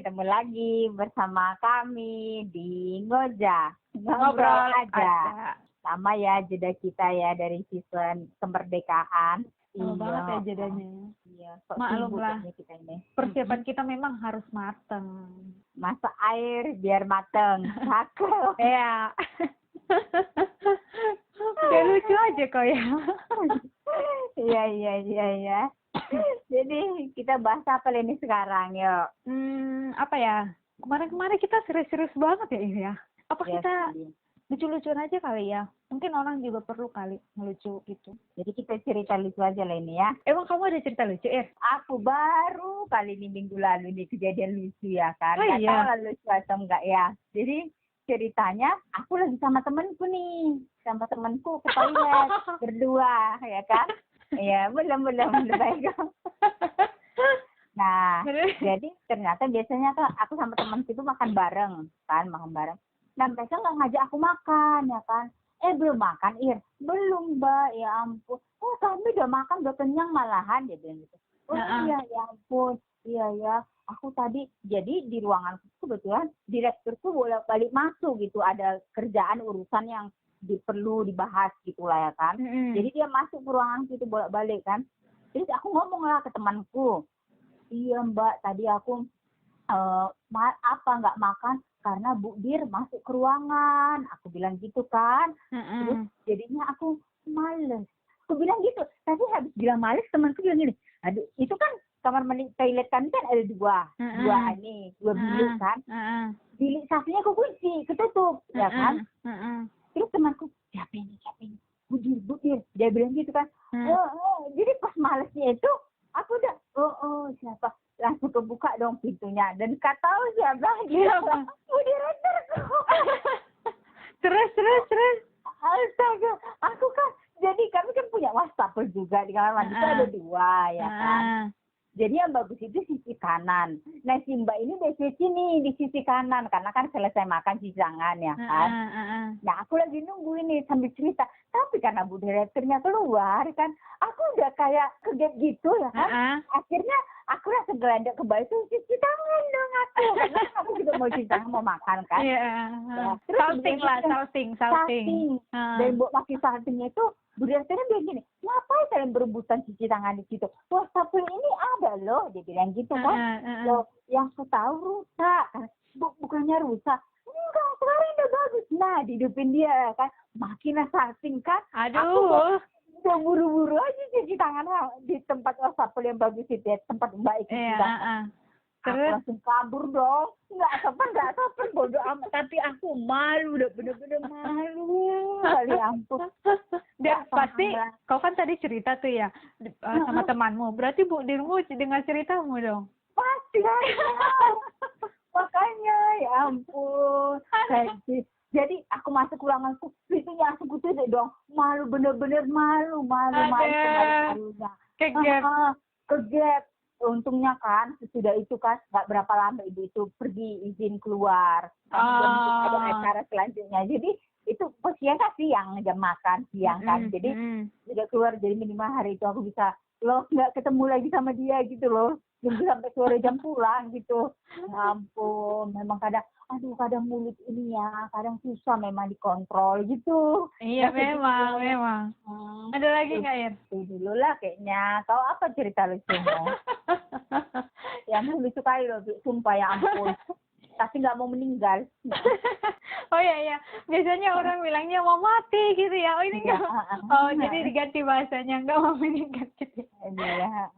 ketemu lagi bersama kami di Ngobrol aja. Sama ya jeda kita ya dari season kemerdekaan. Lama banget ya jedanya. Iya, sok Maklum sibuk lah. kayaknya kita ini. Persiapan kita memang harus mateng. Masak air biar mateng. Cakep. Ya. Udah lucu aja kok ya. Iya. Jadi kita bahas apa ini sekarang, yuk? Apa ya? Kemarin-kemarin kita serius-serius banget ya ini ya. Apa Ya, kita sedih. lucu-lucuan aja kali ya? Mungkin orang juga perlu kali ngelucu gitu. Jadi kita cerita lucu aja lah ini ya. Emang kamu ada cerita lucu, Ir? Aku baru kali ini minggu lalu nih kejadian lucu ya kan. Oh, Nggak iya. tahu lah lucu atau enggak ya. Jadi ceritanya aku lagi sama temenku nih. Sama temenku ke toilet berdua ya kan. Iya, belum baik. Nah, jadi ternyata biasanya tuh aku sama temenku itu makan bareng. Nah, mereka nggak ngajak aku makan ya kan. Belum makan, Ir. Belum, Mbak. Ya ampun. Oh, kami udah makan, udah kenyang malahan. Dia bilang gitu. Oh iya, ya ampun. Iya ya. Aku tadi, jadi di ruangan kebetulan direkturku bolak-balik masuk gitu. Ada kerjaan urusan yang perlu dibahas gitu lah ya kan. Jadi dia masuk ke ruangan situ bolak-balik kan. Terus aku ngomong lah ke temanku. Iya Mbak, tadi aku nggak makan karena Bu Dir masuk ke ruangan. Aku bilang gitu kan. Terus jadinya aku males. Aku bilang gitu. Tapi habis bilang males, temanku bilang gini. Aduh, itu kan kamar mandi toilet kami kan ada dua bilik kan. Bilik satunya aku kunci, ketutup, ya kan. Terus temanku, siapa ini? Bu Dir. Dia bilang gitu kan. Jadi pas malesnya itu, aku udah, siapa? Langsung kebuka dong pintunya. Dan gak tahu siapa dia. Bu direkturku. Terus. Astaga, aku kan, jadi kami kan punya wastafel juga di kamar mandi itu ada dua ya kan. Jadi yang bagus itu sisi kanan. Nah si Mbak ini di sini di sisi kanan karena kan selesai makan cuci tangan ya kan. Nah aku lagi nunggu ini sambil cerita. Tapi karena Bu direkturnya keluar kan, aku udah kayak kaget gitu ya kan. Akhirnya aku rasa gelandang ke bawah itu cuci tangan dong aku. Karena aku juga mau cuci tangan mau makan kan. Nah, salting. Dan buat pakai saltingnya itu Bu direkturnya bilang gini, ngapain kalian berebutan cuci tangan di situ? Wastafel ini ada loh, dia bilang gitu kan. Loh, yang aku tahu rusak. Bukannya rusak. Enggak, sekarang udah bagus. Nah, dihidupin dia kan. Makinlah salting kan. Aduh. Aku udah buru-buru aja cuci tangan di tempat wastafel yang bagus itu ya. Tempat baik itu kan. Aku langsung kabur dong. Nggak sopan, bodoh amat. Tapi aku malu, udah bener-bener malu. Kali ampun. Dan pasti, kau kan tadi cerita tuh ya, sama temanmu. Berarti Bu Dirmu dengar ceritamu dong? Pasti lah. Makanya, ya ampun. Jadi aku masuk ruanganku, pintunya aku tutup dong. Malu, bener-bener malu. Kegep. Untungnya kan sesudah itu kan nggak berapa lama ibu itu pergi izin keluar ada acara selanjutnya. Jadi itu siang jam makan siang kan. Jadi sudah keluar, jadi minimal hari itu aku bisa nggak ketemu lagi sama dia gitu loh. Jadi sampai sore jam pulang gitu. Ya ampun, memang kadang mulut ini ya kadang susah memang dikontrol gitu. Iya memang. Ada lagi nggak Ir? Itu dulu lah kayaknya. Kau apa cerita lucumu? Yang lucu kali loh, sumpah ya ampun. Tapi nggak mau meninggal. Oh iya. Biasanya orang bilangnya mau mati gitu ya. Oh ini nggak. Jadi diganti bahasanya nggak mau meninggal gitu. Iya.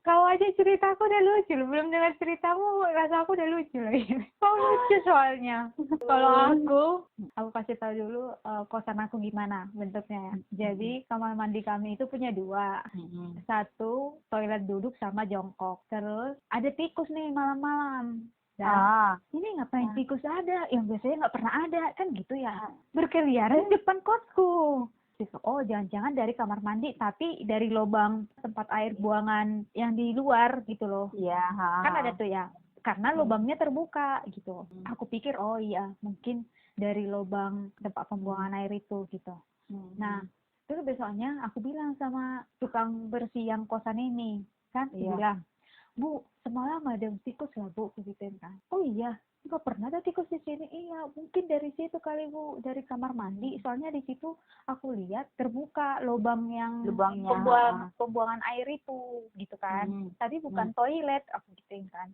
Kau aja ceritaku udah lucu. Belum dengar ceritamu, rasa aku udah lucu lagi. Kau lucu soalnya. Kalau aku kasih tahu dulu kosan aku gimana bentuknya. Jadi kamar mandi kami itu punya dua. Satu toilet duduk sama jongkok. Terus ada tikus nih malam-malam. Ini ngapain tikus ada? Yang biasanya nggak pernah ada kan gitu ya. Berkeliaran di depan kosku. Oh jangan-jangan dari kamar mandi tapi dari lubang tempat air buangan yang di luar gitu loh. Iya. Kan ada tuh ya. Karena lubangnya terbuka gitu. Aku pikir oh iya mungkin dari lubang tempat pembuangan air itu gitu. Nah terus besoknya aku bilang sama tukang bersih yang kosan ini kan, bilang, Bu, semalam ada tikus lah Bu, gituin kan. Oh iya, nggak pernah ada tikus di sini. Iya, mungkin dari situ kali Bu, dari kamar mandi. Soalnya di situ aku lihat terbuka lubangnya pembuangan air itu, gitu kan. Tapi bukan toilet, aku gituin kan.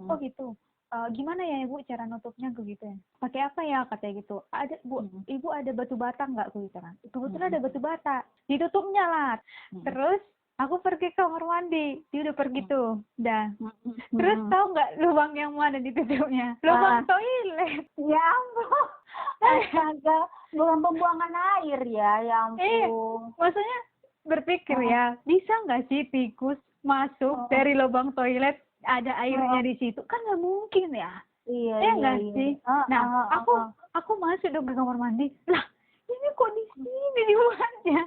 Oh gitu. Gimana ya Ibu cara nutupnya aku gitu ya? Pakai apa ya katanya gitu. Ada Bu, Ibu ada batu bata nggak aku gitu kan? Kebetulan ada batu bata. Ditutupnya lah. Terus aku pergi ke kamar mandi. Dia udah pergi tuh. Dah. Terus tahu nggak lubang yang mana ditutupnya? Lubang toilet. Ya ampun. Astaga, bukan pembuangan air ya ampun. Maksudnya berpikir ya, bisa nggak sih tikus masuk dari lubang toilet? Ada airnya di situ kan nggak mungkin ya. Iya nggak sih. Nah aku masuk dong ke kamar mandi lah, ini kok di sini di buahnya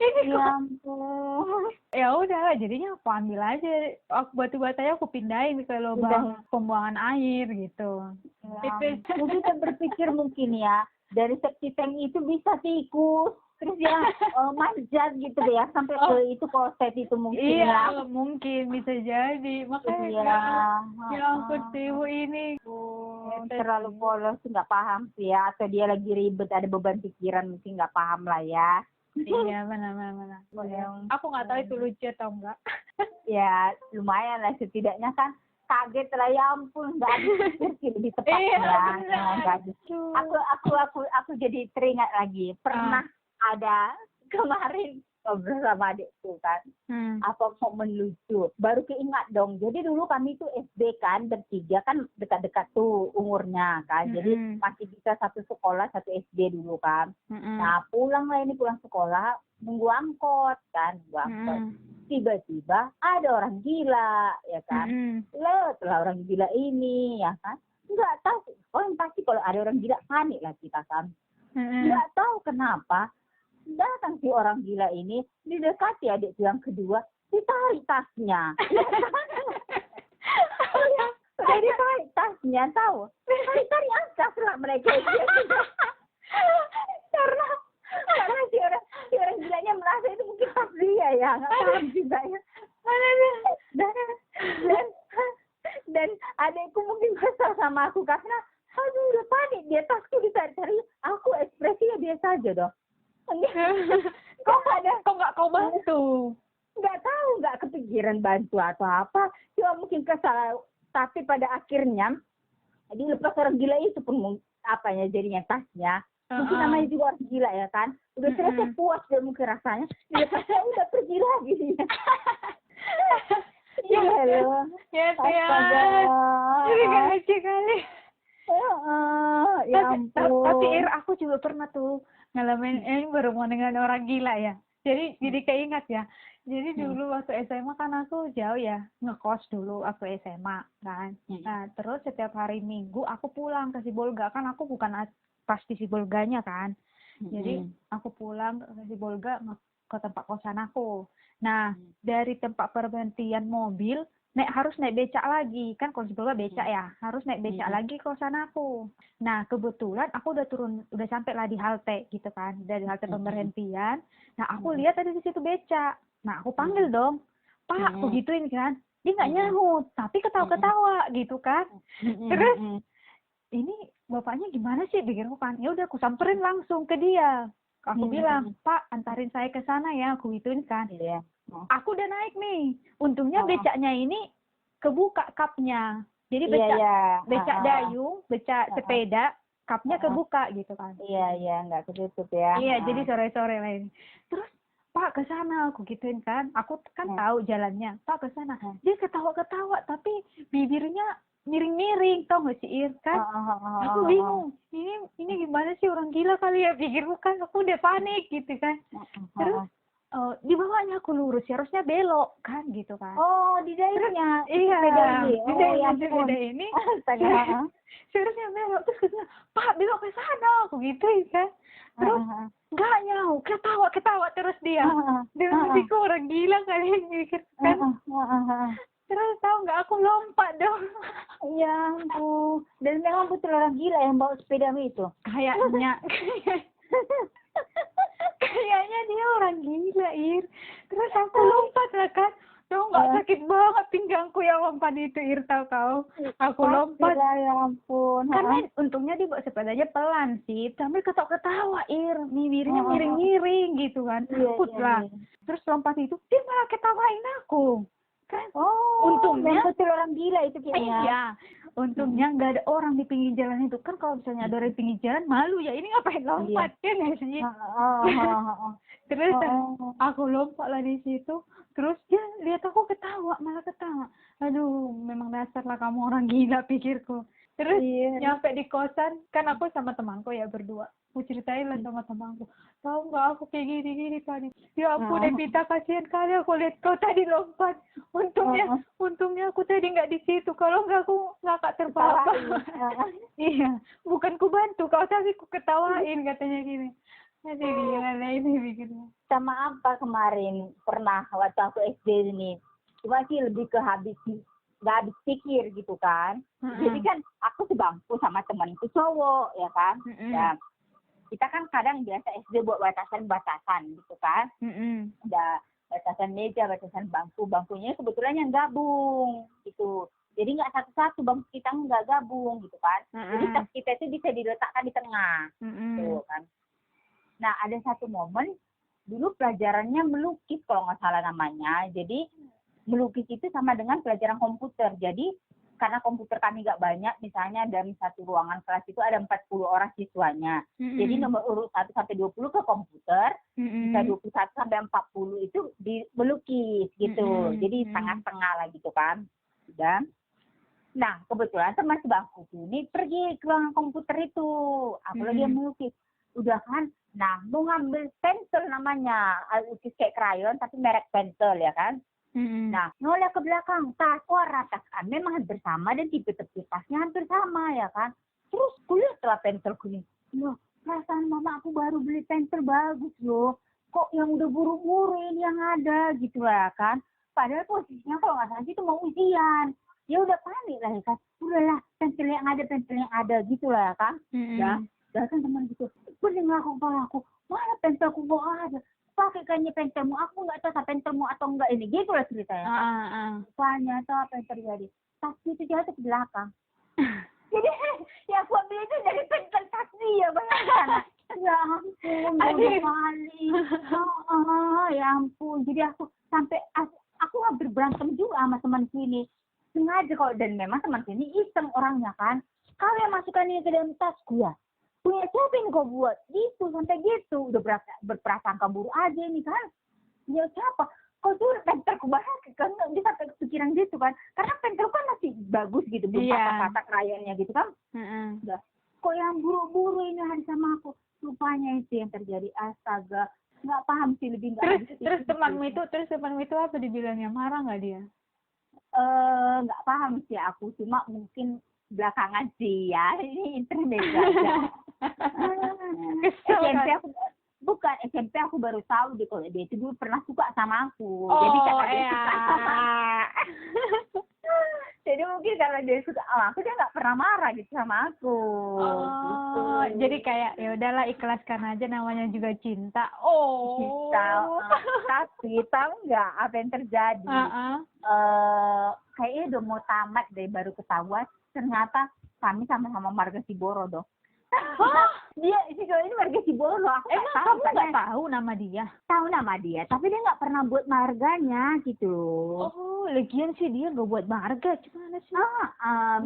ini ya kok. ampun. Ya udah jadinya aku ambil aja, batu batanya aku pindahin ke lubang pembuangan air gitu. Mungkin saya berpikir mungkin ya dari septic tank itu bisa tikus terus ya manjat gitu deh ya sampai ke itu kloset itu mungkin. Iya mungkin bisa jadi, makanya ya ampun Ibu ini terlalu polos, nggak paham sih ya, atau dia lagi ribet ada beban pikiran mungkin nggak paham lah ya. Iya benar. Aku nggak tahu itu lucu atau enggak. Ya lumayan lah, setidaknya kan kaget lah, ya ampun nggak habis pikir lebih tepatnya. Aku jadi teringat lagi pernah ada kemarin ngobrol sama adikku kan, apa momen lucu baru keingat dong. Jadi dulu kami tuh SD kan bertiga kan dekat-dekat tuh umurnya kan, jadi masih bisa satu sekolah satu SD dulu kan. Nah pulang sekolah nunggu angkot kan, tiba-tiba ada orang gila ya kan. Setelah orang gila ini ya kan, nggak tahu yang pasti kalau ada orang gila panik lah kita kan. Nggak tahu kenapa datang si orang gila ini, didekati adik yang kedua, ditarik tasnya. Jadi tarik tasnya, tahu? Tarik angkas lah mereka. Karena si orang gilanya merasa itu mungkin tas dia ya, nggak paham juga ya. Dan adikku mungkin kesal sama aku karena aduh udah panik dia, tasku ditarik-tarik. Aku ekspresinya biasa aja dong. Kok nggak kau bantu? Nggak tahu, nggak kepikiran bantu atau apa, cuma mungkin kesal. Tapi pada akhirnya dilepas orang gila itu pun jadinya tasnya. Mungkin namanya juga orang gila ya kan, udah selesai puas dia mungkin rasanya, dilepasnya udah pergi lagi. Iya loh. Ya ini nggak lucu kali. Ya ampun. Tapi aku juga pernah tuh ngalamin, ini baru mau dengan orang gila ya. Jadi keingat ya. Jadi dulu waktu SMA kan aku jauh ya, ngekos dulu waktu SMA kan. Nah terus setiap hari Minggu aku pulang ke Sibolga, kan aku bukan pasti Sibolganya kan. Jadi aku pulang ke Sibolga ke tempat kosan aku. Nah dari tempat perhentian mobil harus naik becak lagi, kan kalau Sibolga becak ya, harus naik becak lagi ke kosan aku. Nah kebetulan aku udah sampai lah di halte gitu kan, dari halte pemberhentian. Nah aku lihat ada di situ becak. Nah aku panggil dong, Pak, aku gituin kan, dia nggak nyahut, tapi ketawa-ketawa gitu kan. Terus ini bapaknya gimana sih, pikirku kan. Ya udah aku samperin langsung ke dia. Aku bilang, Pak, antarin saya ke sana ya, aku gituin kan. Aku udah naik nih. Untungnya becaknya ini kebuka kapnya. Jadi becak dayung, becak sepeda, kapnya kebuka gitu kan. Iya, nggak ketutup ya. Iya, jadi sore-sore lah ini. Terus, Pak, ke sana, aku gituin kan. Aku kan tahu jalannya. Pak, ke sana. Dia ketawa-ketawa, tapi bibirnya miring-miring, tau gak sih Ir kan? Aku bingung. Ini gimana sih, orang gila kali ya, pikirku kan. Aku udah panik gitu kan. Terus dibawanya aku lurus, harusnya belok kan gitu kan. Oh, di daerahnya. Iya, di daerah ini. Seharusnya belok. Terus katanya, Pak, belok ke sana, aku gituin kan. Terus nggak nyahu, ketawa terus dia. Dengan hatiku orang gila kali mikir kan. Terus tahu nggak, aku lompat dong. Ya ampun. Dan memang betul orang gila yang bawa sepedamu itu. Kayaknya dia orang gila, Ir. Terus aku lompat lah kan. Tuh nggak sakit banget pinggangku yang lompat itu, Irta kau. Aku lompat. Ya ampun. Karena untungnya dia bawa sepedanya pelan sih, sambil ketawa-ketawa, bibirnya miring-miring gitu kan. Takut lah. Terus lompat itu, dia malah ketawain aku. Kan? Untungnya betul orang gila itu kayaknya. Iya. Untungnya nggak ada orang di pinggir jalan itu. Kan kalau misalnya ada orang di pinggir jalan, malu ya. Ini ngapain lompat ya nggak sih? Terus aku lompat lah di situ. Terus dia lihat aku ketawa, malah ketawa. Aduh, memang dasar lah kamu orang gila, pikirku. Terus nyampe di kosan, kan aku sama temanku ya berdua. Aku ceritain lah sama temanku. Tahu nggak aku kayak gini tadi? Ya ampun, Devita, kasihan kali aku lihat kau tadi lompat. Untungnya aku tadi nggak di situ. Kalau nggak aku ngakak terbawa. Iya, bukan ku bantu kau, tapi ku ketawain katanya gini. Aduh, gimana ini bikinnya. Sama apa kemarin pernah waktu aku SD ini, cuma sih lebih ke nggak habis pikir gitu kan. Jadi kan aku sebangku sama temanku cowok ya kan. Ya, kita kan kadang biasa SD buat batasan gitu kan. Ada batasan meja, batasan bangkunya kebetulan yang gabung gitu. Jadi nggak satu-satu bangku kita nggak gabung gitu kan. Jadi tas kita itu bisa diletakkan di tengah gitu kan. Nah, ada satu momen, dulu pelajarannya melukis kalau nggak salah namanya. Jadi, melukis itu sama dengan pelajaran komputer. Jadi, karena komputer kami nggak banyak, misalnya dalam satu ruangan kelas itu ada 40 orang siswanya. Jadi, nomor urut 1 sampai 20 ke komputer, bisa 21 sampai 40 itu melukis gitu. Jadi, tengah-tengah lah gitu kan. Dan, nah, kebetulan teman sebangku ini pergi ke ruangan komputer itu. Aku lagi yang melukis. Udah kan, nah mau ngambil pensil namanya, lukis kayak krayon tapi merek pensil ya kan. Nah noleh ke belakang, tas kan memang hampir sama dan tipe tasnya hampir sama ya kan. Terus kulihat setelah pensilku ini, loh perasaan mama aku baru beli pensil bagus loh, kok yang udah buru-buru ini yang ada gitu lah kan. Padahal posisinya kalau nggak salah itu mau ujian, ya udah panik lah ya kan. Udahlah pensil yang ada gitu lah ya kan. Ya datang teman gitu, bening aku mana pensilku kok ada, pakai kayaknya pensilmu, aku nggak tahu pensilmu atau enggak ini, gitu lah ceritanya kan. Ternyata apa yang terjadi, tas itu jatuh ke belakang. Jadi yang aku ambil itu dari pensil tas dia, bayangkan. Ya ampun, bodoh kali. Ya ampun, jadi aku sampai aku hampir berantem juga sama teman sini, sengaja kalau, dan memang teman sini iseng orangnya kan, kalau yang masukkan ini ke dalam tasku ya, punya siapa yang kau buat gitu sampai gitu, udah berprasangka buruk aja ini kan. Ya siapa kau tuh pensilku bahas kan, nggak bisa kepikiran gitu kan, karena pensil kan masih bagus gitu, patah-patah krayonnya gitu kan. Udah kok yang buru-buru ini hari sama aku, rupanya itu yang terjadi. Astaga, nggak paham sih, lebih nggak. Terus temanmu itu apa dibilangnya, marah nggak dia? Nggak paham sih aku, cuma mungkin belakangan sih ya, ini intermezzo aja. SMP aku baru tahu deh kalau dia itu dulu pernah suka sama aku. Jadi karena dia suka sama jadi mungkin kalau dia suka sama aku, dia nggak pernah marah gitu sama aku. Gitu. Jadi kayak ya udahlah, ikhlaskan aja, namanya juga cinta. Cinta. Tapi tahu nggak apa yang terjadi? Kayaknya udah mau tamat deh baru ketahuan. Ternyata kami sama-sama marga Siboro dong. Dia si cowok ini marga Siboro. Emang kamu nggak tahu nama dia? Tahu nama dia, tapi dia nggak pernah buat marganya gitu. Oh, lagian sih dia nggak buat marga, gimana sih?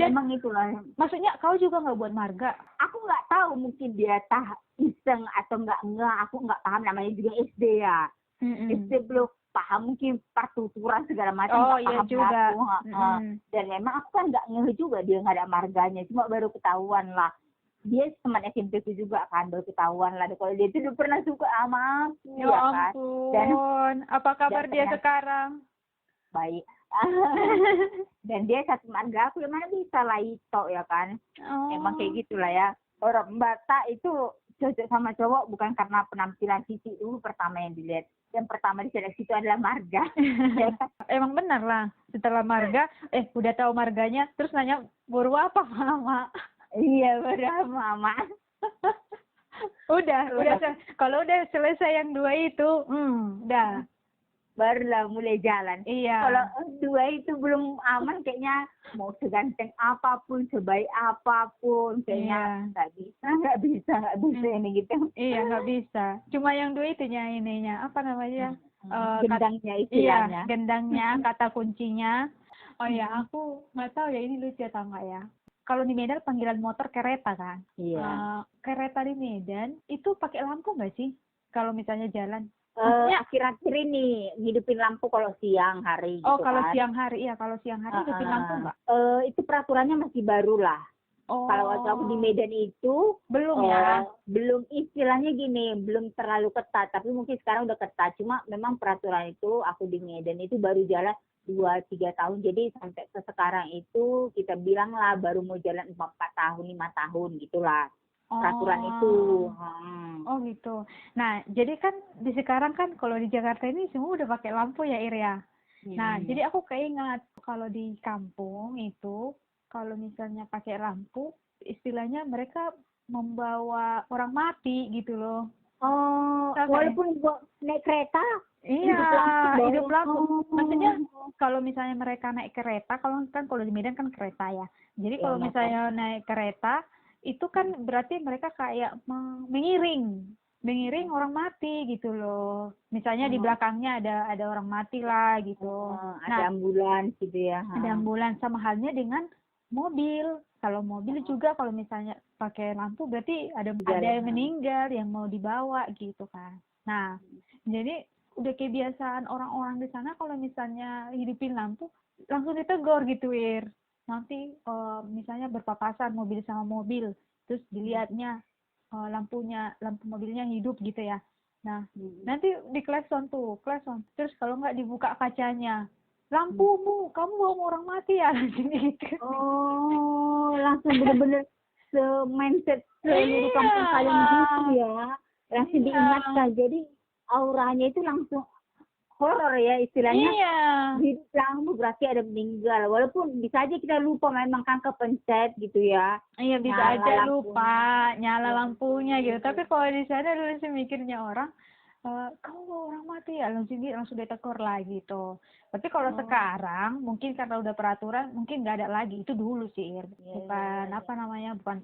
Memang itulah. Maksudnya kau juga nggak buat marga? Aku nggak tahu, mungkin dia iseng atau enggak. Aku nggak paham, namanya juga SD ya. SD belum paham, mungkin pertuturan segala macam. Oh iya juga. Dan memang aku kan nggak ngeh juga dia nggak ada marganya, cuma baru ketahuan lah. Dia teman SMP ku juga kan, baru ketahuan lah kalau dia itu udah pernah suka sama aku. Ya ampun. Kan? Dan apa kabar dia sekarang? Baik. Dan dia satu marga aku, yang mana bisa lah itu ya kan. Emang kayak gitulah ya. Orang Batak itu cocok sama cowok bukan karena penampilan fisik dulu pertama yang dilihat. Yang pertama diseleksi itu adalah marga. Emang benar lah. Setelah marga, udah tahu marganya, terus nanya baru apa mama? Iya, baru mama. Udah. Kalau udah selesai yang dua itu, udah. barulah mulai jalan. Iya. Kalau 2 itu belum aman, kayaknya mau seganteng apapun, sebaik apapun, kayaknya nggak bisa ini gitu. Iya, nggak bisa. Cuma yang 2 itunya ininya, apa namanya? Gendangnya istilahnya. Iya, gendangnya, kata kuncinya. Oh ya, aku nggak tahu ya ini lucu atau enggak ya. Kalau di Medan panggilan motor kereta kan. Iya. Kereta di Medan itu pakai lampu nggak sih? Kalau misalnya jalan. Akhir-akhir ini ngidupin lampu kalau siang hari gitu Oh, kalau kan. siang hari, iya. Kalau siang hari hidupin lampu nggak? Itu peraturannya masih baru lah. Oh. Kalau waktu aku di Medan itu belum ya? Belum, istilahnya gini, belum terlalu ketat, tapi mungkin sekarang udah ketat. Cuma memang peraturan itu aku di Medan itu baru jalan 2-3 tahun. Jadi sampai ke sekarang itu kita bilang lah baru mau jalan 4 tahun, 5 tahun gitulah. Peraturan itu. Oh gitu. Nah, jadi kan di sekarang kan kalau di Jakarta ini semua udah pakai lampu ya, Ir ya. Nah, jadi aku keingat kalau di kampung itu kalau misalnya pakai lampu, istilahnya mereka membawa orang mati gitu loh. Oh, walaupun naik kereta. Iya, hidup lampu. Maksudnya kalau misalnya mereka naik kereta, kalau di Medan kan kereta ya. Jadi kalau misalnya naik kereta itu kan berarti mereka kayak mengiring orang mati gitu loh. Misalnya di belakangnya ada orang mati lah gitu. Ada ambulans gitu ya. Ada ambulans, sama halnya dengan mobil. Kalau mobil juga kalau misalnya pakai lampu berarti ada yang meninggal yang mau dibawa gitu kan. Nah, jadi udah kebiasaan orang-orang di sana kalau misalnya hidupin lampu langsung ditegur gitu, Wir. Nanti misalnya berpapasan mobil sama mobil, terus dilihatnya lampu mobilnya hidup gitu ya. Nah, nanti di klakson. Terus kalau nggak dibuka kacanya, lampumu, kamu bawa orang mati ya, langsung gitu. Oh, langsung bener-bener mindset seluruh kampung kalian gitu ya. Langsung diingatkan. Jadi auranya itu langsung horor ya istilahnya. Iya. Di lampu berarti ada meninggal. Walaupun bisa aja kita lupa memang kan kepencet gitu ya. Iya, bisa aja lupa nyala lampunya gitu. Tapi kalau di sana dulu sih mikirnya orang, kamu mau orang mati ya, langsung ditegur lah gitu. Tapi kalau sekarang mungkin karena udah peraturan mungkin nggak ada lagi. Itu dulu sih, bukan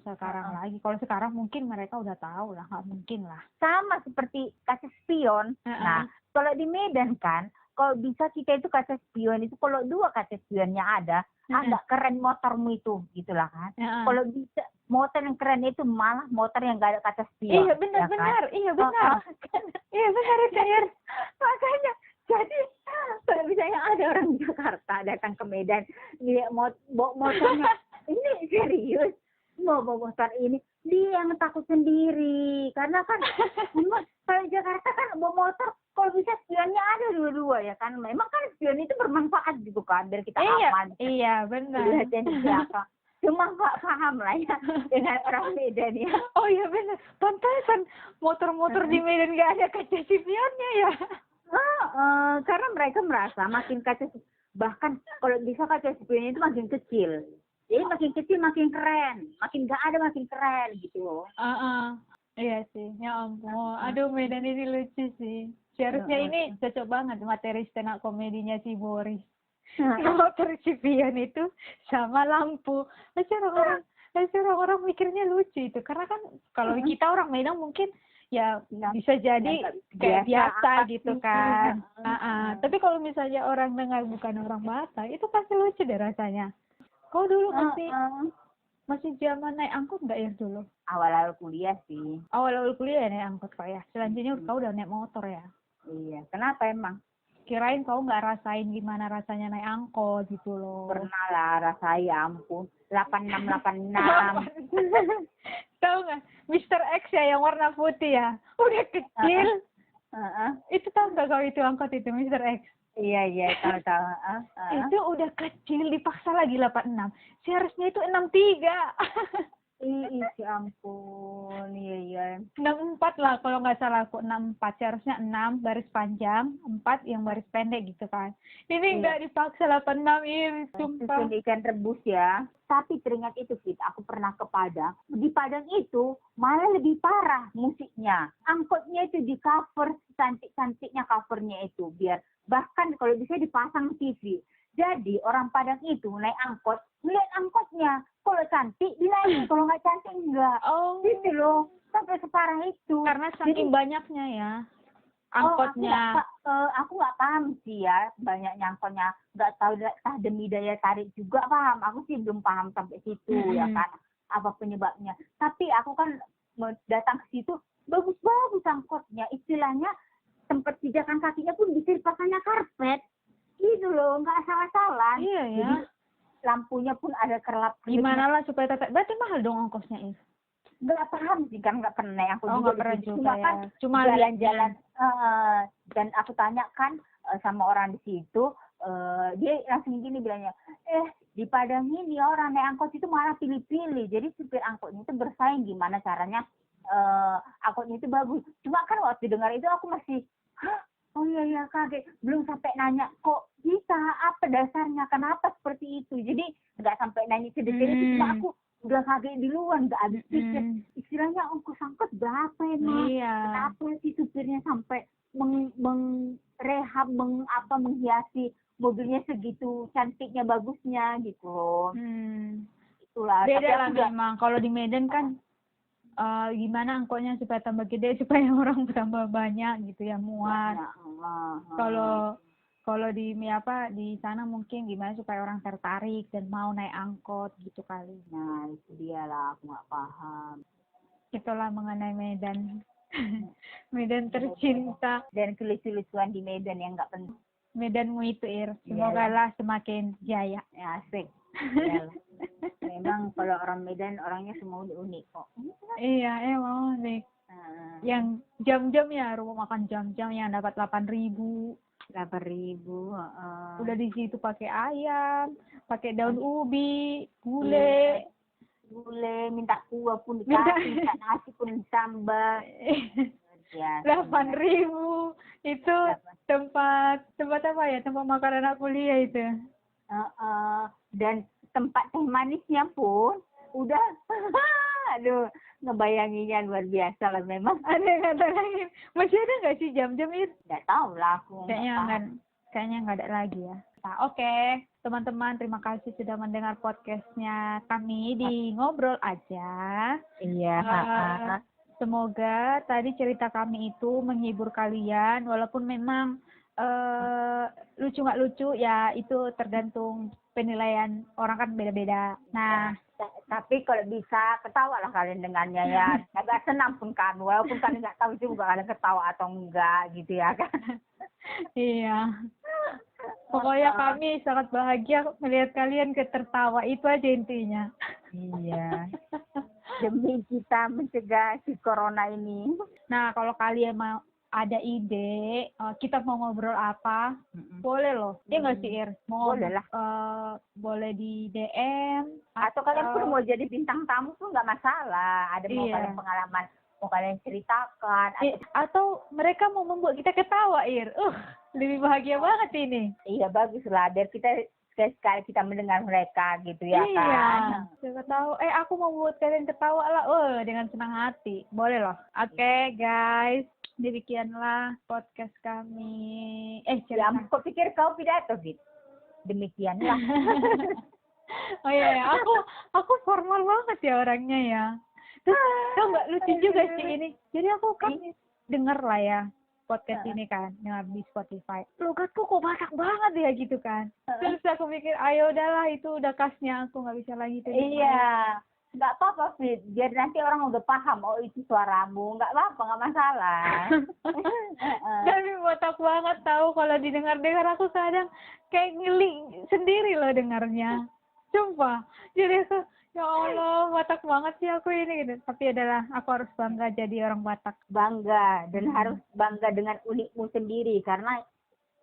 sekarang lagi. Kalau sekarang mungkin mereka udah tahu lah, nggak mungkin lah. Sama seperti kaca spion. Nah, kalau di Medan kan, kalau bisa kita itu kaca spion itu kalau 2 kaca spionnya ada, agak keren motormu itu, gitulah kan. Kalau bisa motor yang keren itu malah motor yang gak ada kaca spion. Iya benar. Iya benar itu. Makanya jadi kalau misalnya ada orang di Jakarta datang ke Medan, dia bawa motornya, ini serius mau bawa motor ini, dia yang takut sendiri karena kan kalau Jakarta kan bawa motor kalau bisa spionnya ada dua-dua ya kan, memang kan spion itu bermanfaat gitu kan biar kita aman. Iya benar. Cuma nggak paham lah ya dengan orang Medan ya. Oh iya benar, pantesan motor-motor di Medan nggak ada kaca spionnya ya. Karena mereka merasa makin bahkan kalau bisa kaca spionnya itu makin kecil. Jadi makin kecil makin keren, makin nggak ada makin keren gitu loh. Iya sih, ya ampun. Aduh, Medan ini lucu sih. Seharusnya ini cocok banget materi stand up komedinya si Boris. Motor spion itu sama lampu. Pasti orang-orang mikirnya lucu itu. Karena kan kalau kita orang Medan mungkin ya bisa jadi kayak biasa gitu kan. Tapi kalau misalnya orang dengar bukan orang Batak, itu pasti lucu deh rasanya. Kau dulu masih zaman naik angkot nggak ya dulu? Awal-awal kuliah sih. Awal-awal kuliah ya naik angkot kok ya. Selanjutnya kau udah naik motor ya? Iya. Kenapa emang? Kirain kau nggak rasain gimana rasanya naik angkot gitu loh. Pernah lah rasain, ya ampun. 8686. Tahu nggak? Mr. X ya yang warna putih ya. Udah kecil. Itu tahu nggak kau itu angkot itu Mr. X? Iya tahu. Itu udah kecil dipaksa lagi 86. Seharusnya itu 63. Ya ampun. Iya. 64 lah kalau nggak salah aku. 64 seharusnya 6 baris panjang, 4 yang baris pendek gitu kan. Ini nggak dipaksa 86 ini sumpah. Itu ikan rebus ya. Tapi teringat itu aku pernah ke Padang. Di Padang itu malah lebih parah musiknya. Angkotnya itu di cover, cantik-cantiknya covernya itu biar Bahkan kalau bisa dipasang TV. Jadi orang Padang itu naik angkot, lihat angkotnya. Kalau cantik dinaikin, kalau nggak cantik enggak. Oh. Gitu loh. Sampai separah itu. Karena saking banyaknya ya angkotnya. Aku nggak paham sih ya banyaknya angkotnya. Nggak tahu demi daya tarik juga paham. Aku sih belum paham sampai situ ya kan. Apa penyebabnya. Tapi aku kan datang ke situ, bagus-bagus angkotnya. Istilahnya tempat pijakan kakinya pun bisa dipasangnya karpet. Gitu loh, nggak salah-salah. Iya ya. Jadi lampunya pun ada kerlap. Gimana lah supaya tetap. Berarti mahal dong ongkosnya ini. Nggak paham sih kan, nggak pernah aku nggak pernah juga ya. Kan cuma jalan-jalan dan aku tanyakan sama orang di situ, dia langsung gini bilangnya, di Padang ini orang naik angkot itu malah pilih-pilih, jadi supir angkotnya itu bersaing gimana caranya angkotnya itu bagus. Cuma kan waktu dengar itu aku masih oh iya kaget, belum sampai nanya kok bisa, apa dasarnya, kenapa seperti itu. Jadi nggak sampai nanya sedetail itu, cuma aku udah kaget di luar, nggak habis pikir. Istilahnya ongkos angkot berapa emang? Iya. Kenapa sih supirnya sampai menghiasi mobilnya segitu cantiknya, bagusnya gitu loh. Itulah. Beda lah memang. Kalau di Medan kan gimana angkotnya supaya tambah gede, supaya orang tambah banyak gitu ya, muat. Kalau di sana mungkin gimana supaya orang tertarik dan mau naik angkot gitu kali. Nah itu dia lah, aku nggak paham. Itulah mengenai Medan. Medan tercinta. Dan kelucu-lucuan di Medan yang nggak penting. Medanmu itu semoga lah semakin jaya. Ya, asik. Memang kalau orang Medan orangnya semua unik kok. Iya emang unik. Yang jam-jam ya, rumah makan jam-jam yang dapat 8.000. 8.000. Udah di situ pakai ayam, pakai daun ubi, gulai. Minta kuah pun dikasih, minta nasi pun ditambah. 8.000 itu tempat apa ya, tempat makanan aku lihat itu. Dan tempat teh manisnya pun udah aduh, ngebayanginnya luar biasa lah memang. Ada kata lain. Masih ada nggak sih jam-jam itu? Nggak tahu lah aku. Kayaknya nggak ada lagi ya. Nah, oke. Teman-teman, terima kasih sudah mendengar podcastnya kami di Ngobrol Aja. Iya. Semoga tadi cerita kami itu menghibur kalian, walaupun memang lucu nggak lucu ya itu tergantung penilaian orang, kan beda-beda. Nah, tapi kalau bisa ketawa lah kalian dengannya ya. Agak senang pun kan, walaupun kalian nggak tahu juga kalian ketawa atau enggak gitu ya kan. Iya. Pokoknya kami sangat bahagia melihat kalian tertawa, itu aja intinya. Iya. Demi kita mencegah si corona ini. Nah, kalau kalian mau ada ide, kita mau ngobrol apa, boleh loh. Iya nggak sih, Ir? Boleh lah. Boleh di DM. Atau kalian pun mau jadi bintang tamu pun nggak masalah. Ada mau kalian pengalaman, mau kalian ceritakan. Atau mereka mau membuat kita ketawa, Ir. Lebih bahagia banget ini. Iya, bagus lah. Biar kita sekali kita mendengar mereka gitu ya kan. Iya. Siapa tahu, aku mau buat kalian ketawa lah. Dengan senang hati. Boleh loh. Oke, guys. Demikianlah podcast kami. Ya, aku pikir kau pidato, Fit. Demikianlah. Oh iya, aku formal banget ya orangnya ya. Terus tau nggak, lucu juga sih ini. Jadi aku kan denger lah ya podcast ini kan, dengar di Spotify. Logatku kok banyak banget ya gitu kan. Terus aku mikir, ayo udahlah itu udah khasnya aku, nggak bisa lagi. Iya. Nggak apa-apa, Fit. Biar nanti orang udah paham, oh itu suaramu. Nggak apa-apa, nggak masalah. Tapi botak banget tahu kalau didengar-dengar, aku kadang kayak ngeli sendiri loh dengarnya. Sumpah. Jadi aku, ya Allah, Batak banget sih aku ini gitu. Tapi adalah aku harus bangga jadi orang Batak. Bangga, dan harus bangga dengan unikmu sendiri. Karena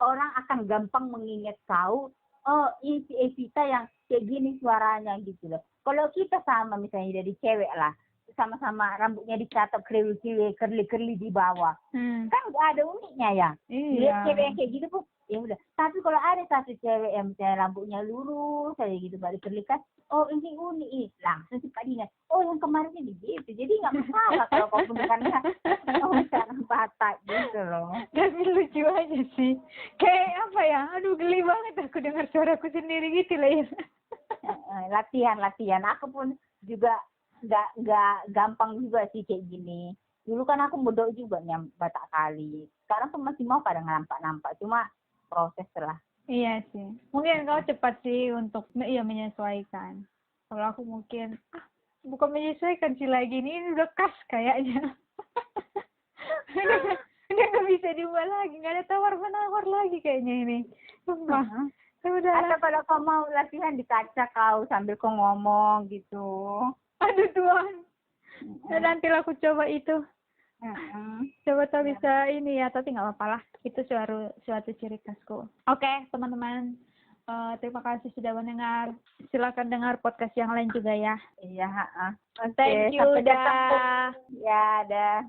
orang akan gampang mengingat kau, oh ini si Evita yang kayak gini suaranya gitu loh. Kalau kita sama misalnya dari cewek lah, sama-sama rambutnya dicatat kerli-kerli di bawah, kan nggak ada uniknya ya. Iya. Cewek yang kayak gitu pun ya udah. Tapi kalau ada satu cewek yang misalnya rambutnya lurus kayak gitu baru kerli kan, oh ini unik, langsung cepat ingat. Oh yang kemarin ini gitu. Jadi nggak masalah kalau kau mendengarnya. Oh sekarang Batak gitu loh. Tapi lucu aja sih. Kayak apa ya? Aduh, geli banget aku dengar suaraku sendiri gitu lah ya. Latihan. Aku pun juga nggak gampang juga sih kayak gini. Dulu kan aku bodoh juga Batak kali. Sekarang tuh masih mau kadang nampak. Cuma proses lah. Iya sih. Mungkin kau cepat sih untuk menyesuaikan. Kalau aku mungkin bukan menyesuaikan sih lagi ini udah khas kayaknya. Udah nggak bisa diubah lagi, nggak ada tawar menawar lagi kayaknya ini. Sumpah. Udah. Atau kalau kau mau latihan di kaca kau sambil kau ngomong gitu. Aduh Tuhan. Nanti aku coba itu. Coba tahu bisa ini ya, tapi nggak apa-apa lah. Itu suatu ciri khasku. Oke, teman-teman. Terima kasih sudah mendengar. Silakan dengar podcast yang lain juga ya. Iya. Thank you. Sampai ketemu. Ya, dah.